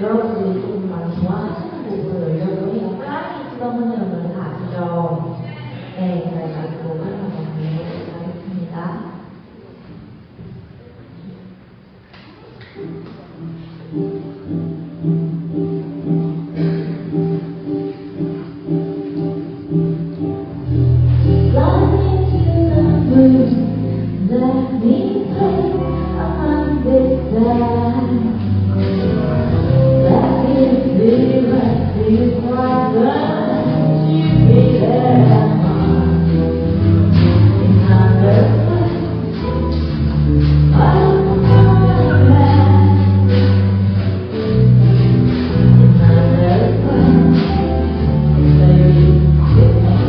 여러분들이 조금 많이 좋아하시는 곡으로 열려고 해요. 까랑이 찌더머니라는 노래가 아시죠? 네, 저희가 그 곡을 한번 불러보도록 하겠습니다. Let me play among this time. Let it be like this one that you be there. Another place, another land. Another place, baby, with me.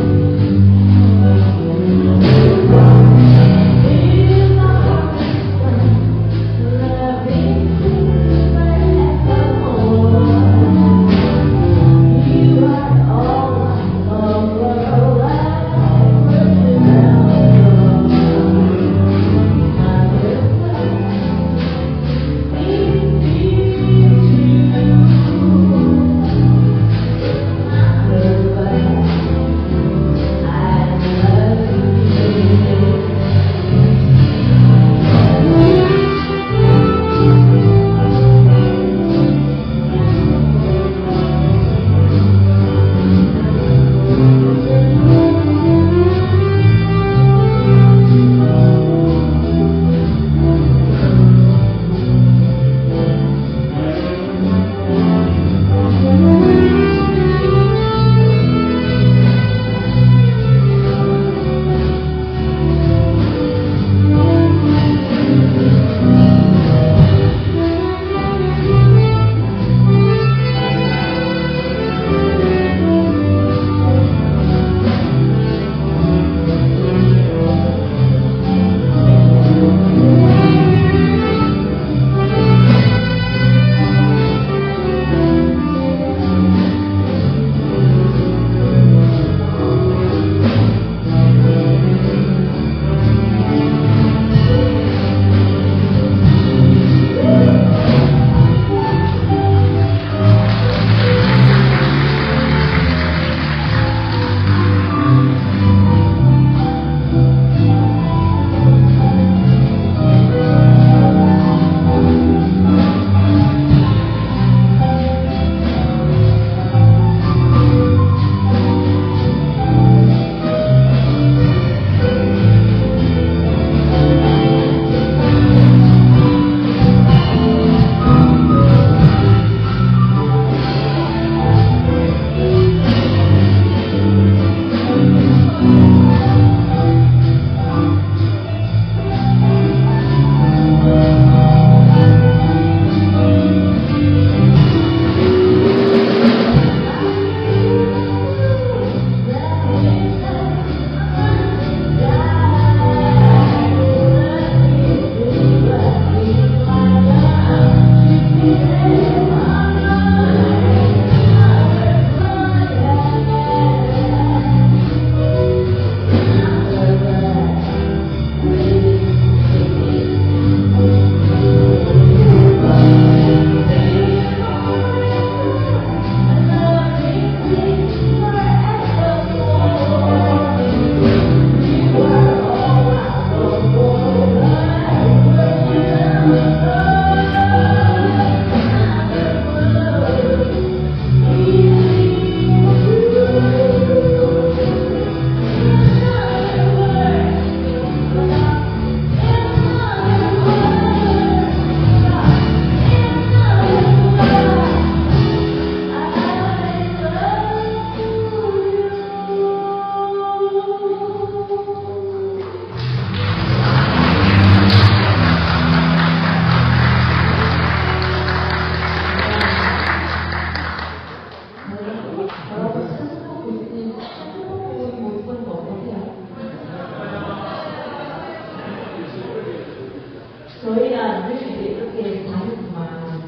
저희가 늘 이렇게 다녔지만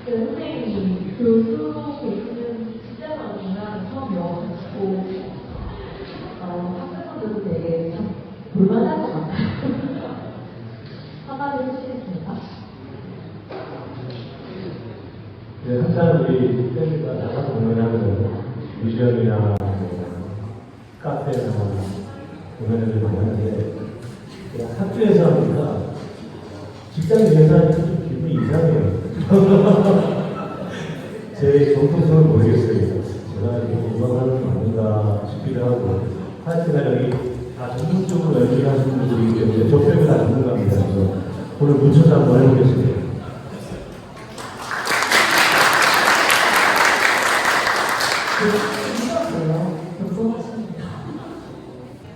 그 선생님이 교수 계시는 진짜 많구나 처음 배워가지고 학생분들도 되게 참 볼만할 것 같아요. 한마디 해주시겠습니까? 네, 항상 우리 팬들과 나가 공연하면 뮤지엄이나 카페나 공연을 많이 하는데 학교에서 하니까 직장에서 하니까 좀 기분이 이상해요. 제 정통성을 모르겠어요. 제가 음악하는 게 아닌가 싶기도 하고 하여튼간 여기 다 전문적으로 연기하시는 분들이기 때문에 저 빼고 다 전문가입니다. 그래서 오늘 뭉쳐서 한번 해보겠습니다.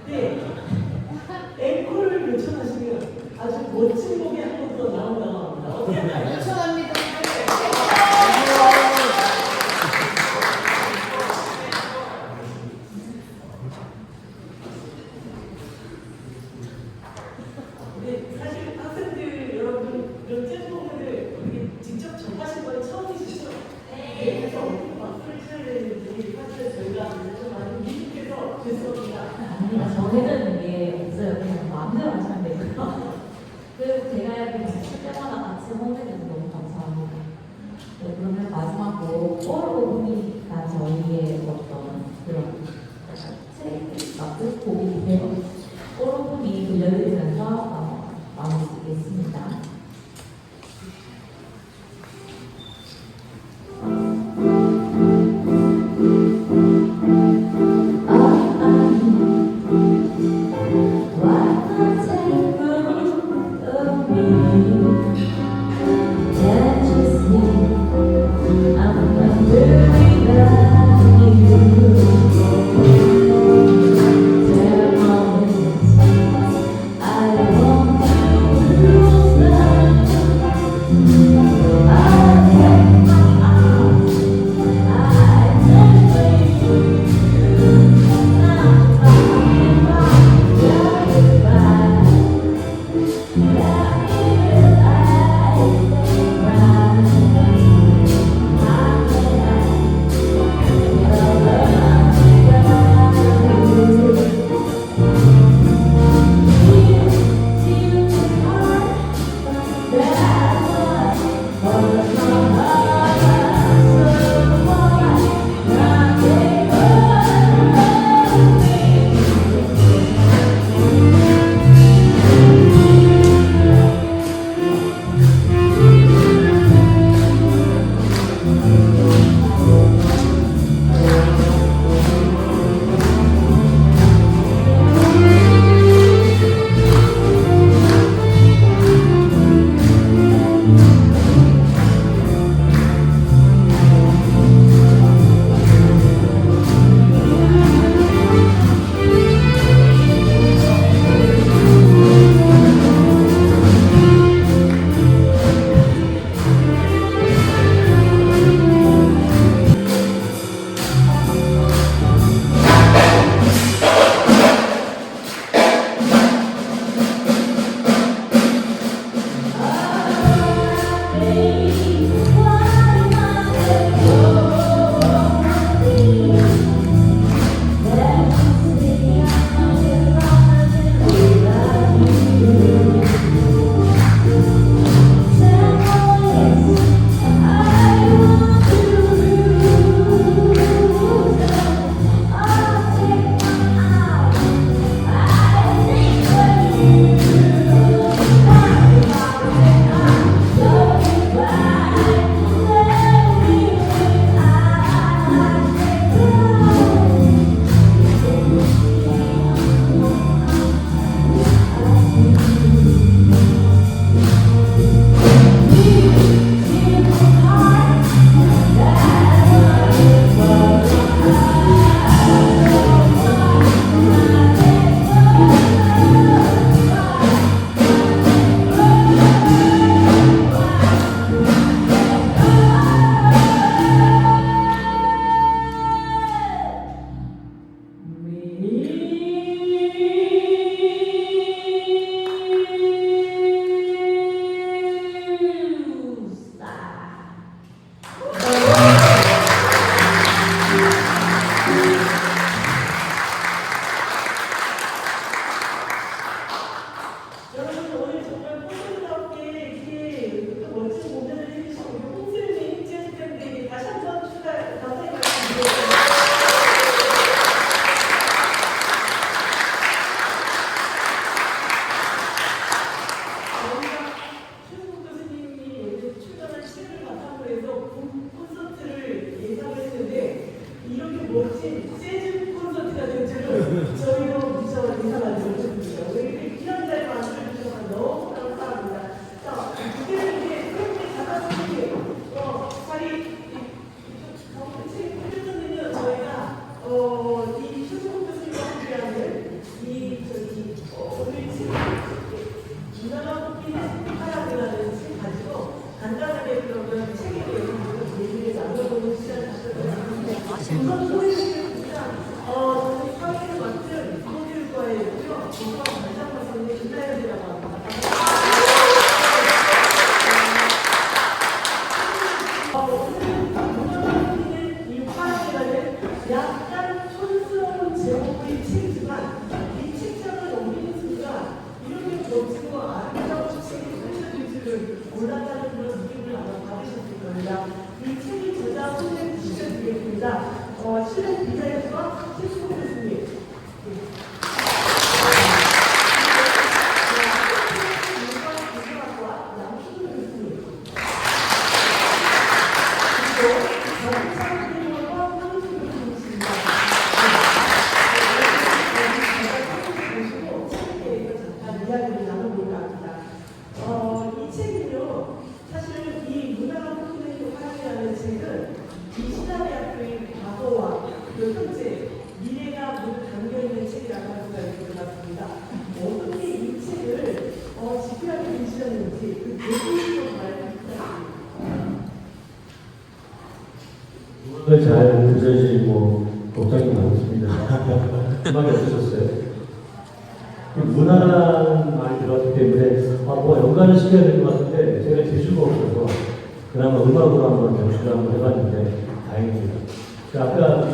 네, 앵콜을 요청하시면 아주 멋진 곡이 한 번 더 나온다고 합니다. 어떻게 하나요? 요청합니다. 네, 사실 학생들 여러분 이런 잼곡을 직접 접하신 건 처음이시죠? 네. 그래서 어떻게 박수를 쳐야 되는지 사실 저희가 좀 많이 미숙해서 죄송합니다. 아닙니다. 정해진 게 없어요. 그냥 마음대로 하시면 되고요. 그리고 제가 이렇게 칠 때마다 같이 홍대해서 너무 감사합니다. 네, 그러면 마지막 곡, 오르고니가 저희의 어떤 그런 책 같은 곡인데, 오르고니 들려드리면서 마무리 짓겠습니다. 우선 소개드리겠습니다. 저희 사회를 맡은 교육과이고요. 우선 관장 말씀인 김나연이라고 합니다. 오늘 이 화학이라는 약간 촌스러운 제목의 책이지만 이 책장을 넘기는 순간 이렇게 멋지고 아름다운 책이 펼쳐질 줄을 몰랐다는 그런 느낌을 아마 받으셨을 겁니다. 이 책의 저자 소개 부탁드리겠습니다. 실내 디자인과 최수호 교수님. 이 책은요, 사실 이 문화가 풍부해진 화학이라는 책은 이 신라대학교의 과거와 그 현재, 미래가 모두 담겨있는 책이라고 할 수가 있을 것 같습니다. 어떻게 이 책을 집필하게 되시렸는지 그 내용을 좀 말해주세요. 오늘 잘 들으시고 걱정이 많습니다. 음악이 없으셨어요? 문화라는 말이 들어왔기 때문에 뭐 연관을 시켜야 될 것 같은데 제가 재주가 없어서 그나마 음악으로 한번 연출을 한번 해봤는데 다행입니다. 아까 이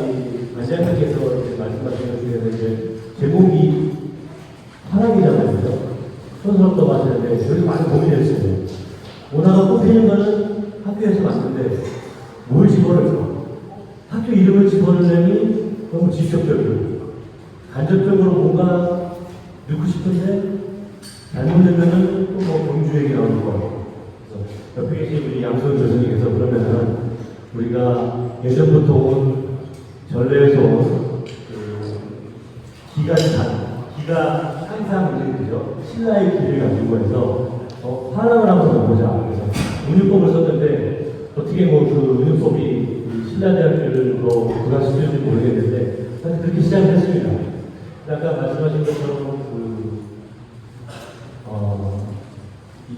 안장님께서 말씀하신 것 중에서 이제 제목이 화랑이잖아요. 그죠? 촌스럽다고 하시는데 저희 많이 고민했어요. 문화가 뽑히는 거는 학교에서 맞는데 뭘 집어넣을까? 학교 이름을 집어넣으려니 너무 직접적이고 간접적으로 뭔가 넣고 싶은데 잘못 넣으면은 또 뭐 경주 얘기 나오는 거. 그래서 옆에 계신 우리 양소연 교수님께서 그러면은 우리가 예전부터 온 전래에서 온 기가 항상 이제 그죠? 신라의 길을 가지고 해서 화랑을 한번 넣어보자. 그래서 운율법을 썼는데 어떻게 뭐 그 운율법이 신라대학교를 부각시킬지 모르겠는데 사실 그렇게 시작했습니다. 아까 말씀하신 것처럼 이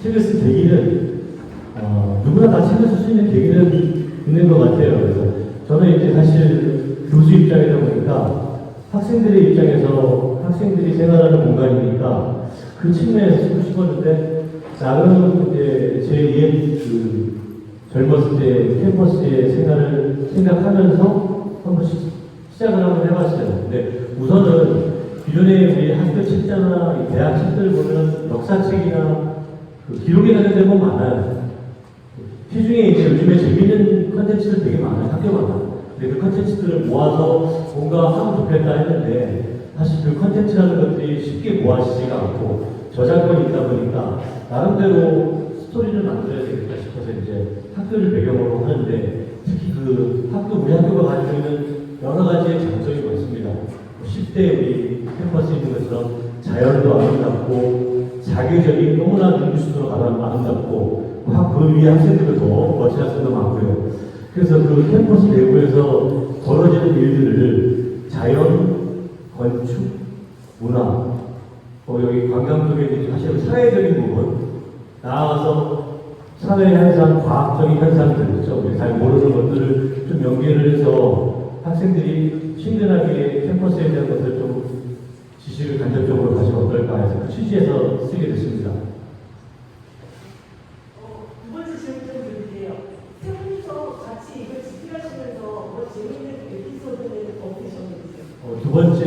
책을 쓴 계기는 누구나 다 책을 쓸 수 있는 계기는 있는 것 같아요. 그래서 저는 이제 사실 교수 입장이다 보니까 학생들의 입장에서 학생들이 생활하는 공간이니까 그 측면에서 쓰고 싶었는데 나름 이제 제 젊었을 때 캠퍼스의 생활을 생각하면서 한번 시작을 한번 해봤어요. 근데 우선은 기존에 우리 학교 책자나 대학 책들 보면 역사책이나 기록에 관련된 건 많아요. 시중에 이제 요즘에 재밌는 컨텐츠들 되게 많아요. 학교마다. 근데 그 컨텐츠들을 모아서 뭔가 하면 좋겠다 했는데 사실 그 컨텐츠라는 것들이 쉽게 모아지지가 않고 저작권이 있다 보니까 나름대로 스토리를 만들어야 되겠다 싶어서 이제 학교를 배경으로 하는데 특히 우리 학교가 가지고 있는 여러 가지의 장점이 많습니다. 10대 우리 캠퍼스에 있는 것처럼 자연도 아름답고 자기적인 너무나 눈부시도록 아름답고 그 위에 학생들도 더 멋진 학생도 많고요. 그래서 그 캠퍼스 내부에서 벌어지는 일들을 자연, 건축, 문화, 여기 관광 쪽에 사실 사회적인 부분, 나아가서 사회 현상, 과학적인 현상들, 그렇죠? 우리 잘 모르는 것들을 좀 연계를 해서 학생들이 친근하게 캠퍼스에 대한 것을 좀 지식을 간접적으로 가지면 어떨까 해서 그 취지에서 쓰게 됐습니다. 두 번째 질문 좀 드릴게요. 세 분이서 같이 이걸 집필하시면서 뭐 재밌는 에피소드는 없으셨는지요? 두 번째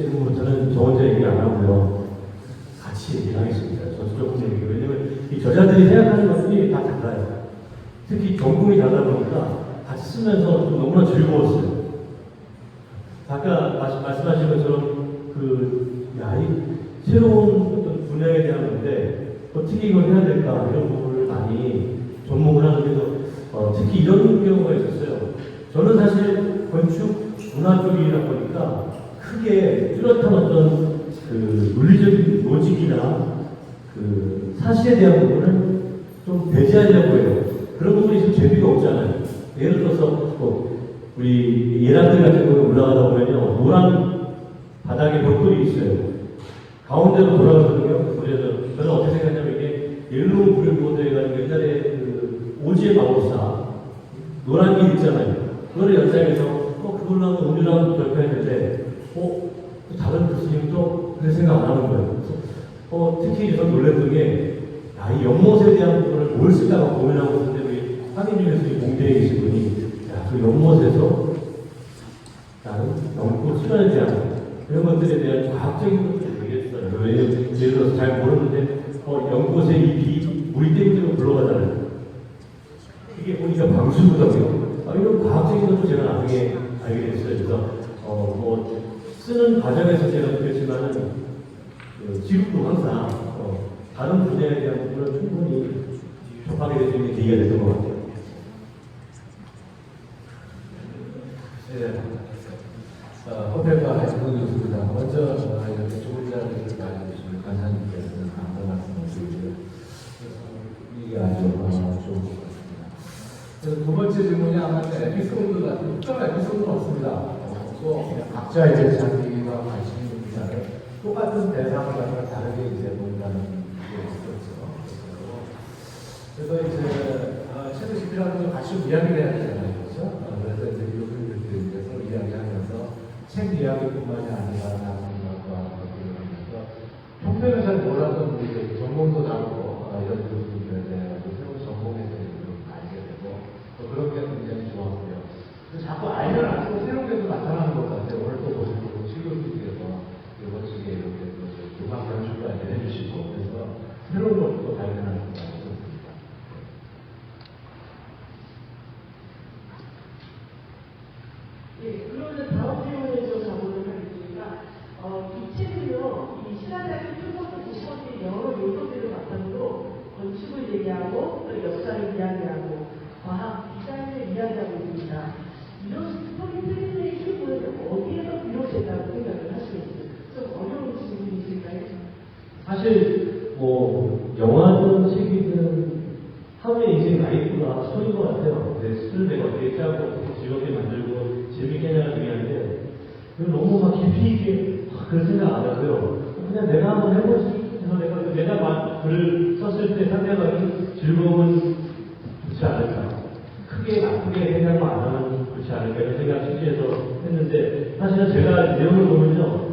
질문부터는 저 혼자 얘기 안 하고요. 같이 얘기를 하겠습니다. 저도 조금 얘기해요. 왜냐면 이 저자들이 생각하는 것들이 다 달라요. 특히 전공이 다르다 보니까 같이 쓰면서 좀 너무나 즐거웠어요. 아까 말씀하신 것처럼 새로운 어떤 분야에 대한 건데 어떻게 이걸 해야 될까 이런 부분을 많이 접목을 하는데도 특히 이런 경우가 있었어요. 저는 사실 건축 문화 쪽이다 보니까 크게 뚜렷한 어떤 논리적인 로직이나 사실에 대한 부분을 좀 배제하려고 해요. 그런 부분이 좀 재미가 없잖아요. 예를 들어서 우리 예람들 같은 경우에 올라가다 보면요, 노란 바닥에 벽돌이 있어요. 가운데로 돌아가거든요. 그래서 저는 어떻게 생각하냐면 이게 옐로우 브레보드에 가는 옛날에 오지의 마법사 노란 길 있잖아요. 그걸 연상해서 그걸로 하면 우리로 한번 발표했는데 다른 교수님도 그렇게 생각 안 하는 거예요. 그래서 특히 저는 놀랬던 게 이 연못에 대한 부분을 뭘 쓸까 고민하고 있는데 우리 상임 교수님 공대에 계신 분이 그 연못에서 나는 연꽃 수련에 대한 이런 것들에 대한 과학적인 것들을 얘기했어요. 예를 들어서 잘 모르는데 연꽃의 잎이 물이 땡기고 굴러가잖아요. 이게 보니까 방수구더군요. 이런 과학적인 것도 제가 나중에 알게 됐어요. 그래서 쓰는 과정에서 제가 느꼈지만은 지금도 항상 다른 분야에 대한 부분을 충분히 접하게 될 수 있는 계기가 됐던 것 같아요. 네. 호텔과 하이스쿨 교수입니다. 먼저 이렇게 좋은 자리를 마련해주신 관사님께서는 감사 말씀을 드리고요. 이게 아주 좋은 것 같습니다. 그래서 두 번째 질문이 아마 에피소드 같은 특별한 에피소드는 없습니다. 또 각자의 자기가 관심 있는 분야를 똑같은 대상을 갖다가 다르게 이제 본다는 게 있었죠. 그래서 이제 책을 집필하면서 같이 이야기를 해야 되잖아요. 그렇죠? 그래서 이제 교수님들께서 서로 이야기하면서 책 이야기뿐만이 아니라 다른 것과 하면서 평소에는 잘 몰랐던 분들이 전공도 다르고 이런 교수님들에 대해서 새로운 전공에 대해서 알게 되고 또 그런 게 굉장히 좋았고요. 자꾸 알면 알수록 새로운 게 또 나타나는 것 같아요. 오늘 또 보시고 치료님께서 멋지게 이렇게 교감 연출까지 해주시고 그래서 새로운 것도 발견하는 것 같습니다. 예, 그러면 다음 질문에 좀 가보도록 하겠습니다. 이 책은요, 이 신화대학교 표본을 90번째 여러 요소들을 바탕으로 건축을 얘기하고 또 역사를 이야기하고 과학, 디자인을 이야기하고 있습니다. 이런 스토리텔링의 힘은 어디에서 비롯됐다고 생각을 하시는지 좀 어려운 질문이실까요? 사실 영화든 책이든 하루에 인생 라이프가 스토리인 것 같아요. 스토리를 내가 어떻게 짜고 어떻게 즐겁게 만들고 재밌게 해나가기 위한데 너무 막 깊이 있게 그런 생각 안 하고요. 그냥 내가 한번 해보지 해서 내가 글을 썼을 때 상대방이 즐거움은 좋지 않을까. 크게 나쁘게 생각만 안 하면 좋지 않을까 이런 생각 취지에서 했는데 사실은 제가 내용을 보면요.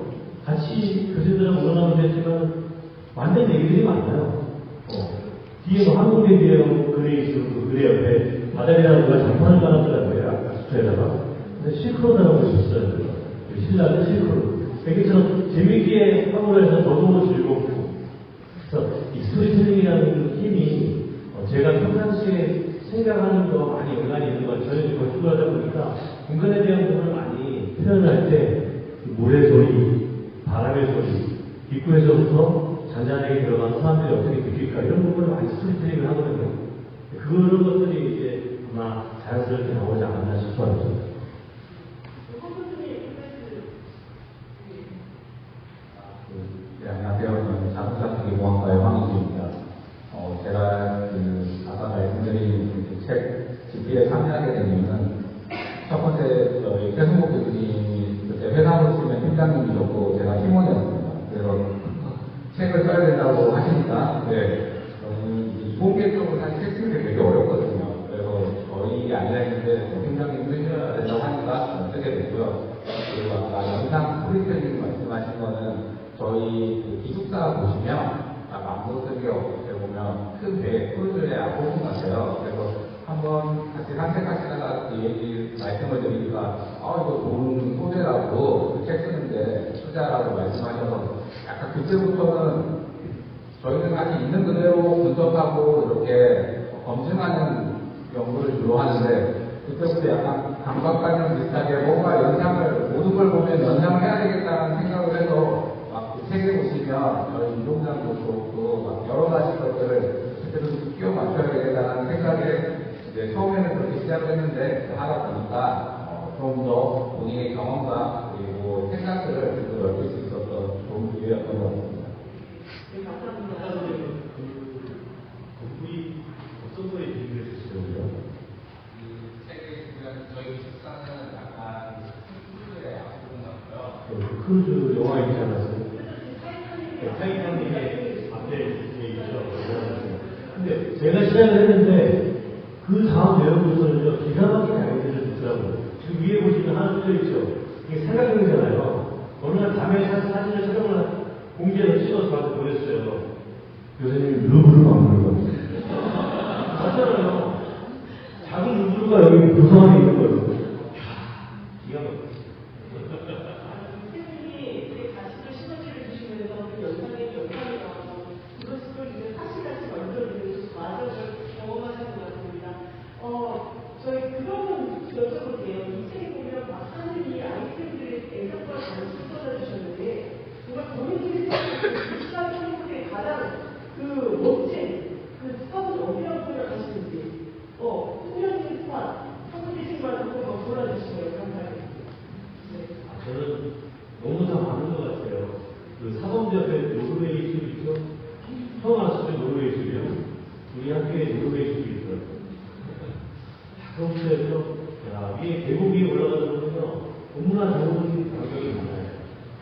같이 교수들은 물어나면 되지만 완전 얘기들이 많아요. 뒤에 항공대 뒤에 글이 있으면 그 글의 옆에 바닥에다가 누가 장판을 깔았더라고요. 아까 수초에다가. 근데 실크로라고 있었어요. 신라는 실크로. 얘기처럼 재밌게 함으로 해서 저도 즐겁고. 그래서 이 스토리텔링이라는 힘이 제가 평상시에 생각하는 거 많이 연관이 있는 것 같아요. 저는 건축을 하다 보니까 공간에 대한 부분을 많이 표현할 때 모래 소리, 바람의 소리, 입구에서부터 잔잔하게 들어가는 사람들이 어떻게 느낄까 이런 부분을 많이 스토리텔링을 하거든요. 그런 것들이 이제 아마 자연스럽게 나오지 않았나 싶어요. 네, 안녕하세요. 자동차기공학과의 황희주입니다. 제가 아까 말씀드린 책 집필에 참여하게 된 이유는 첫 번째 최승복 교수님이 그때 회사로 치면 팀장님이셨고 제가 팀원이었습니다. 그래서 책을 써야 된다고 하시니까 저는 이공계적으로 사실 책 쓰는 게 되게 어렵거든요. 그래서 저희 아니라 했는데 팀장님 쓰셔야 된다고 하니까 쓰게 됐고요. 그리고 아까 영상 스토리텔링 말씀하신 거는 저희 기숙사 보시면 아무것도 어떻게 보면 큰 배, 크루즈의 앞부분 같아요. 그래서 한번 같이 산책하시다가 그 얘기 말씀을 드리니까 이거 좋은 소재라고 책 쓰는데 투자라고 말씀하셔서 약간 그때부터는 저희는 아직 있는 그대로 분석하고 이렇게 검증하는 연구를 주로 하는데 그때부터 약간 감각과는 비슷하게 뭔가 연상을 모든 걸 보면 연상을 해야 되겠다는 생각을 해서 그 책에 보시면 저희 이동장도 그렇고 막 여러 가지 것들을 그때도 끼워 맞춰야 되겠다는 생각에 이제 처음에는 그렇게 시작을 했는데 하다 보니까 좀 더 본인의 경험과 그리고 생각들을 좀 넓힐 수 있었던 좋은 기회였던 것 같습니다. 네, 감사합니다. 거의 어떤 거에 비교를 했어요? 이 책에 보면 저희 기숙사는 약간 크루즈의 앞부분 같고요. 크루즈 영화 있지 않았어요? 타이타닉의 앞에 있죠. 근데 제가 시작을 했는데 그 다음 내용부터는요 기가 막힌 아이디어를 주더라고요. 지금 위에 보시면 하나 쓰여 있죠. 이게 삼각형이잖아요. 어느 날 밤에 사진을 촬영을 공지에서 찍어서 저한테 보냈어요. 교수님 루브르 만드는 거예요. 맞잖아요. 작은 루브르가 여기 도서 안에 있는 거예요. 기가 막혀요. 선생님이 제 가시적 시너지를 주시면서 그 영상이 나와서 그것을 이제 사실같이 만들어드리는 과정을 경험하신 것 같습니다. 저희 그런 여쭤볼게요. 이 책에 보면 막하는 이 아이템들의 애정과 관심을 쏟아주셨는데 정말 본인들이 시간 선생님의 가장 그 멋진 그 스팟은 어디라고 생각하시는지 투명인 스팟 한 분씩만 한번 골라주시면 감사하겠습니다. 네. 저는 너무 다 많은 것 같아요. 그 사범대 앞에 노르웨이 숲 있죠? 처음 알았어요, 노르웨이 숲이요. 우리 학교에 노르웨이 숲이 있더라고요. 그런데서 위에 계곡 위에 올라가다 보면요, 너무나 좋은 광경이 많아요.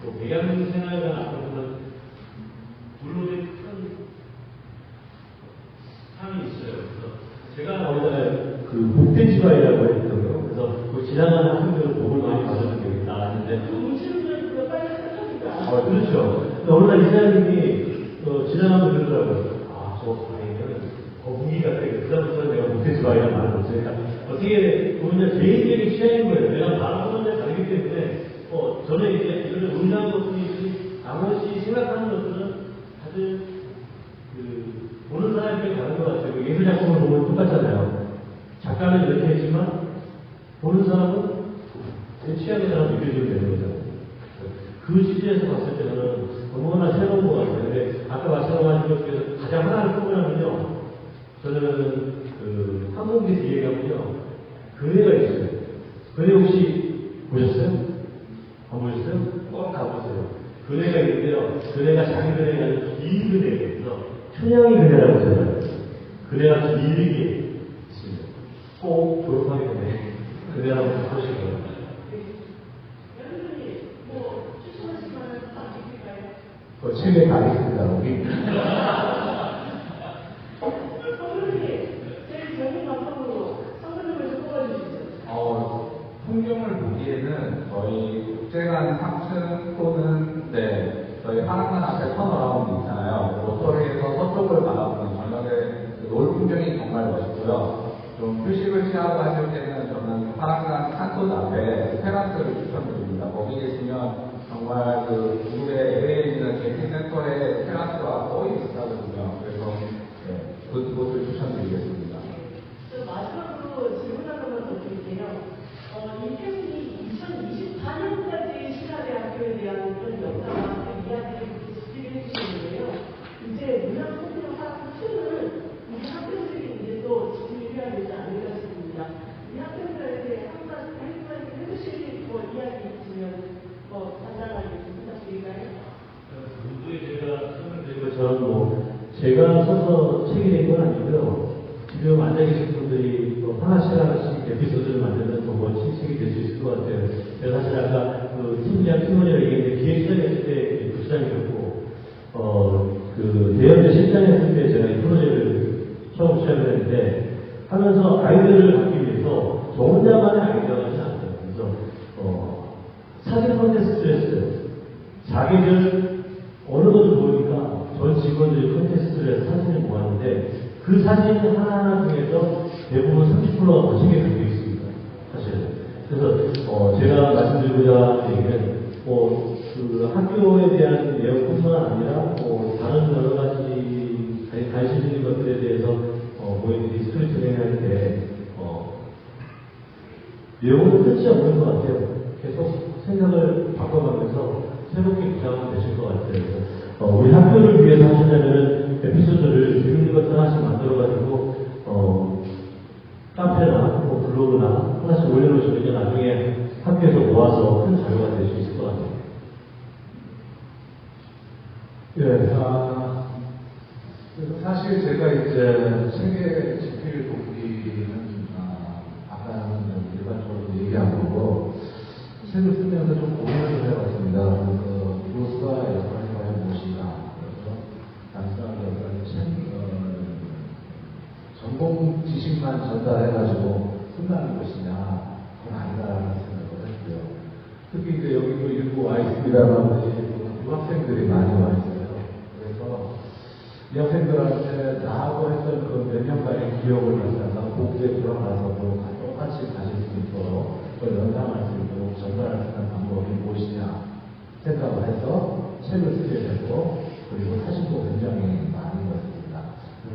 또 백양생활관 앞에서는 물놀이 큰 산이 있어요. 그래서 제가 거기다가 그 목대지바이라고 했거든요. 그래서 그 지나가는 학생들은 목을 많이 맞아서 기억이 나는데. 그렇죠. 어느 날 이사장님이 지나가면서 그러더라고요. 저 다행이면 거북이 같아. 그다음부터 내가 목대지바이라 말을 못하니까. 어떻게 보면 개인적인 취향인 거예요. 내가 말하는 데 다르기 때문에, 저는 이제 이런 운동한 것들이 나머지 생각하는 것들은 다들 보는 사람이 다른 것 같아요. 예술 작품을 보면 똑같잖아요. 작가는 이렇게 했지만, 보는 사람은 제 취향이라고 느껴지면 되는 거잖아요. 그 취지에서 봤을 때는 너무나 새로운 것 같아요. 근데 아까 말씀하신 것 중에서 가장 하나를 꼽으라면요. 저는 항공기 뒤에 가면요. 그네가 있어요. 그네 혹시 보셨어요? 안 보셨어요? 꼭 가보세요. 그네가 있는데요. 그네가 자기 그네가 아니라 긴 그네예요. 그래서 춘향이 그네라고 하잖아요. 그네가 길게 있습니다. 꼭 졸업하기 전에 그네 한번 보실 거예요. 책에 가겠습니다. 우리. 풍경을 보기에는 저희 국제관 3층 또는 저희 하락관 앞에 턴어라운드 있잖아요. 로터리에서 서쪽을 바라보는 저녁에 노을 풍경이 정말 멋있고요. 좀 휴식을 취하고 하실 때는 저는 하락관 산톤 앞에 테라스를 추천드립니다. 거기 계시면 정말 중국의 LA에 있는 게티센터의 테라스와 거의 비슷하거든요. 그래서 그곳을 추천드리겠습니다. 마지막으로 질문 하나만 더 드릴게요. 이 교수님이 2024년까지 신라대학교에 대한 그런 역사와 이야기를 집필해 주시는데요. 이제 문화통합 학교 2는 우리 학생들이 이제 또 집필을 해야 되지 않을까 싶습니다. 우리 학생들한테 한번 해주실 이야기 있으면 간단하게 좀 부탁드릴까요? 문구에 제가 설명드린 것처럼 제가 써서 책이 된 건 아니고요. 지금 앉아 계신 분들이 하나씩 에피소드를 만드는 멋진 책이 될 수 있을 것 같아요. 제가 사실 아까 팀원이라고 얘기했는데 기획시장했을 때 부시장이었고, 대연대 실장했을 때 제가 이 프로젝트를 처음 시작을 했는데, 하면서 아이디어를 갖기 위해서 저 혼자만의 아이디어가 하지 않아요. 그래서, 사진 콘테스트를 했어요. 자기들 어느 것도 모르니까 전 직원들이 콘테스트를 해서 사진을 모았는데, 그 사진 하나하나 중에서 대부분 30%가 거시게 담겨 있습니다. 사실. 그래서, 제가 말씀드리고자 하는 얘기는, 학교에 대한 내용뿐만 아니라, 다른 여러 가지 관심 있는 것들에 대해서, 모임들이 스토리텔링 할 때, 내용은 끝이 없는 것 같아요. 계속 생각을 바꿔가면서 새롭게 구상하면 되실 것 같아요. 우리 학교를 위해서 하신다면 에피소드를 재밌는 것들 하나씩 만들어가지고, 카페나 블로그나 하나씩 올려놓으시면 나중에 학교에서 모아서 큰 자료가 될 수 있을 것 같아요. 그래서 사실 제가 이제 세계 집필 동기는 아까는 일반적으로 얘기한 거고, 책을 쓰면서 좀 고민을 좀 해봤습니다. 교수가 역할이 과연 무엇인가. 그래서 단순하게 전공 지식만 전달해가지고 끝나는 것이냐, 그건 아니다라는 입니다만 유학생들이 많이 와 있어요. 그래서 이 학생들한테 나하고 했던 그 몇 년간의 기억을 갖다가 곡에 돌아가서도 똑같이 가질 수 있도록 그걸 연상할 수 있도록 전달할 수 있는 방법이 무엇이냐 생각을 해서 책을 쓰게 되고 그리고 사진도 굉장히 많이 봤습니다.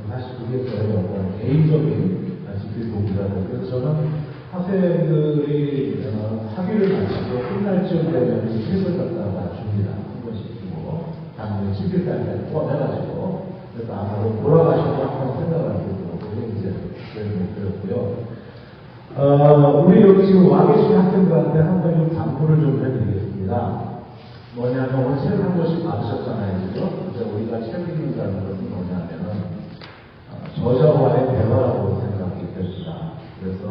사실 그게 저의 어떤 개인적인 집필곡이라고. 그래서 저는 학생들이 학위를 마치고 끝날 쯤 되면 이 책을 갖다가 줍니다. 한 번씩 주고 당연히 11살까지 포함해가지고 그래서 아마도 돌아가시고 한번 생각을 하고 그게 이제 저희 목표였고요. 우리 여기 지금 와 계신 학생들한테 한 번 좀 당부를 좀 해드리겠습니다. 뭐냐면 오늘 책 한 권씩 받으셨잖아요. 그죠? 그래서 우리가 책 읽는다는 것은 뭐냐면은 저자와의 대화라고 생각이 됩니다. 그래서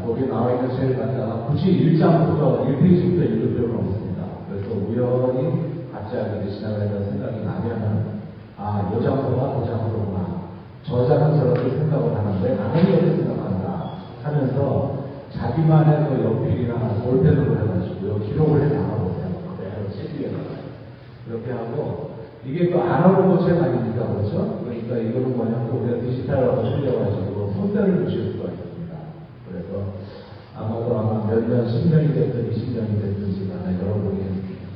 거기 나와 있는 책을 갖다가 굳이 1장부터 1페이지부터 읽을 필요는 없습니다. 그래서 우연히 갑자기 지나가는 생각이 나면은 이 장소가 그 장소구나. 저자는 저렇게 생각을 하는데 나는 이렇게 생각한다 하면서 자기만의 그 연필이나 볼펜으로 해가지고요 기록을 해 나가보세요. 그대로 책 위에다가 이렇게 하고 이게 또 아날로그 책 아닙니까? 그렇죠? 그러니까 이거는 뭐냐면 우리가 디지털하고 틀려가지고 손대를 주실 수가 있습니다. 그래서 아마도 몇 년, 10년이 됐든 20년이 됐든지 간에 여러분이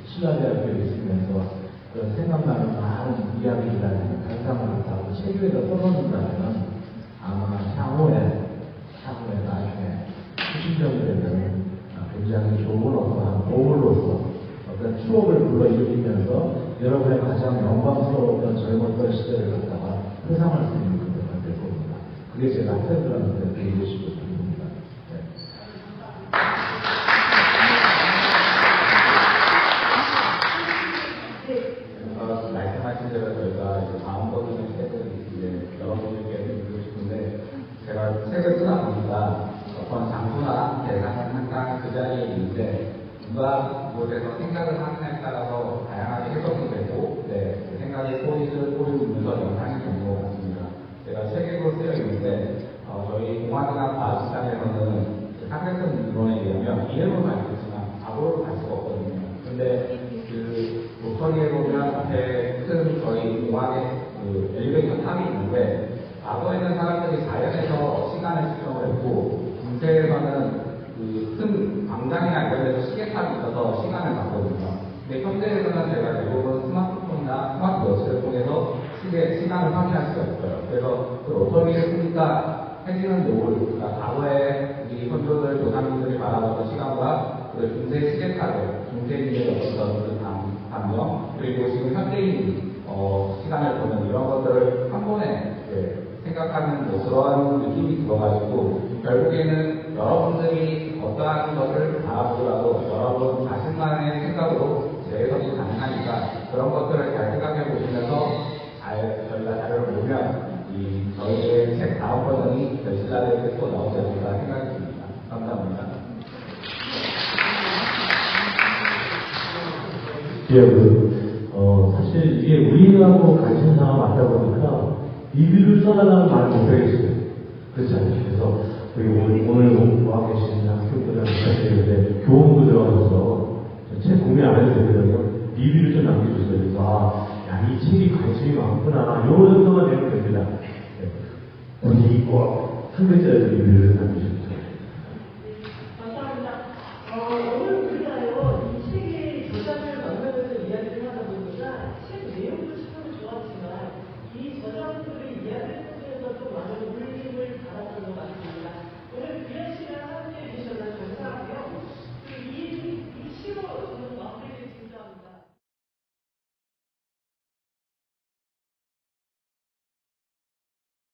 신라대학교에 있으면서 그런 생각나는 많은 이야기라는 발상을 갖다가 책 위에다 써놓는다면 아마 향후에 나중에 수십 년이 되면 굉장히 좋은 어떠한 보물로서 어떤 추억을 불러일으키면서 여러분의 가장 영광스러웠던 젊었던 시대를 갖다가 회상할 수 있는 그때가 될 겁니다. 그게 제가 학생들한테 드리고 싶은 부분입니다. 말씀하신 대로 저희가 이제 다음 버전의 책을 이제 여러분들께 드리고 싶은데 제가 책을 쓰다 보니까 어떤 장소나 대상은 항상 그 자리에 있는데 누가 그곳에서 생각을 하느냐에 따라서 다양하게 해석이 되고 그 생각의 꼬리를 울면서 영상이 되는 것 같습니다. 제가 책으로 쓰여 있는데 저희 공화대학 과학시장에서는 상대성 이론에 의하면 이해로 갈 수 있지만 과거로 갈 수가 없거든요. 근데 그 로터리에 보면 앞에 큰 저희 공학의 그 엘리베이터 탑이 있는데 과거에는 사람들이 자연에서 시간을 측정을 했고 중세에서는 그 큰 광장이나 이런 데서 시계탑이 있어서 시간을 봤거든요. 근데 현대에서는 제가 대부분 스마트폰이나 스마트워치를 통해서 시간을 확인할 수가 있어요. 그래서 그 로터리를 쓰니까 해지는 노을, 그러니까 과거에 우리 선조들, 조상님들이 바라봤던 시간과 그 중세 시계탑의 중세인의 어떤 그 감정, 그리고 지금 현대인 시간을 보는 이런 것들을 한 번에 생각하는 그런 느낌이 들어가지고 결국에는 여러분들이 어떠한 것을 바라보더라도 여러분 자신만의 생각으로 재해석이 가능하니까 그런 것들을 잘 생각해 보시면서 저희가 자료를 보면 저희의 책 다음 버전이 신라대학교에 또 나오지 않을까 생각이 듭니다. 감사합니다. 사실 이게 우리하고 관심사가 맞다 보니까 리뷰를 써달라는 말을 못하겠어요. 그렇지 않죠? 그래서 오늘 와 계신 학생들한테 이제 교원도 들어가서 책 구매 안 해도 되거든요. 리뷰를 좀 남겨주세요. 그래서 이 책이 관심이 많구나. 요 정도만 되면 됩니다. 어디 있고 한 글자에서 리뷰를 남겨주세요.